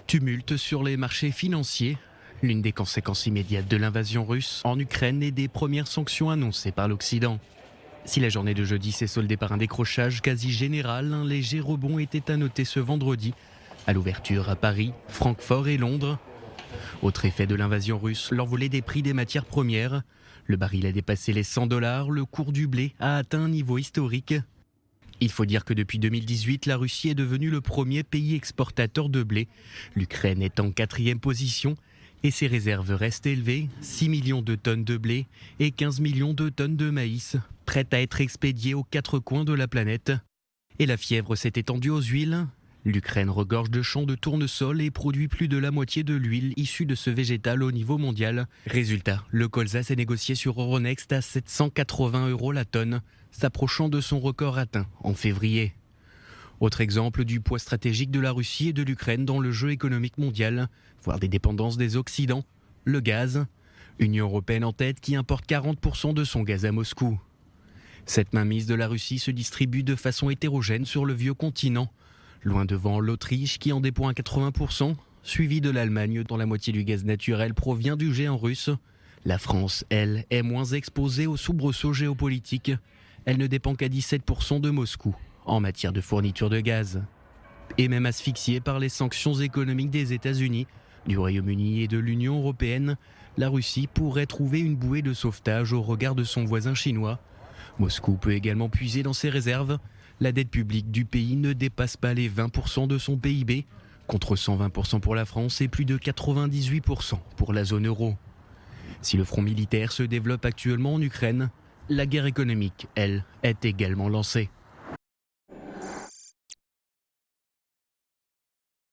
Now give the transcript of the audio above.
Tumulte sur les marchés financiers, l'une des conséquences immédiates de l'invasion russe en Ukraine et des premières sanctions annoncées par l'Occident. Si la journée de jeudi s'est soldée par un décrochage quasi général, un léger rebond était à noter ce vendredi, à l'ouverture à Paris, Francfort et Londres. Autre effet de l'invasion russe, l'envolée des prix des matières premières. Le baril a dépassé les $100, le cours du blé a atteint un niveau historique. Il faut dire que depuis 2018, la Russie est devenue le premier pays exportateur de blé. L'Ukraine est en 4e position et ses réserves restent élevées, 6 millions de tonnes de blé et 15 millions de tonnes de maïs, prêtes à être expédiées aux 4 coins de la planète. Et la fièvre s'est étendue aux huiles. L'Ukraine regorge de champs de tournesol et produit plus de la moitié de l'huile issue de ce végétal au niveau mondial. Résultat, le colza s'est négocié sur Euronext à 780 € la tonne, s'approchant de son record atteint en février. Autre exemple du poids stratégique de la Russie et de l'Ukraine dans le jeu économique mondial, voire des dépendances des Occidents, le gaz. Union européenne en tête qui importe 40% de son gaz à Moscou. Cette mainmise de la Russie se distribue de façon hétérogène sur le vieux continent, loin devant l'Autriche qui en dépend à 80%, suivi de l'Allemagne dont la moitié du gaz naturel provient du géant russe. La France, elle, est moins exposée aux soubresauts géopolitiques. Elle ne dépend qu'à 17% de Moscou en matière de fourniture de gaz. Et même asphyxiée par les sanctions économiques des États-Unis, du Royaume-Uni et de l'Union européenne, la Russie pourrait trouver une bouée de sauvetage au regard de son voisin chinois. Moscou peut également puiser dans ses réserves. La dette publique du pays ne dépasse pas les 20% de son PIB, contre 120% pour la France et plus de 98% pour la zone euro. Si le front militaire se développe actuellement en Ukraine, la guerre économique, elle, est également lancée.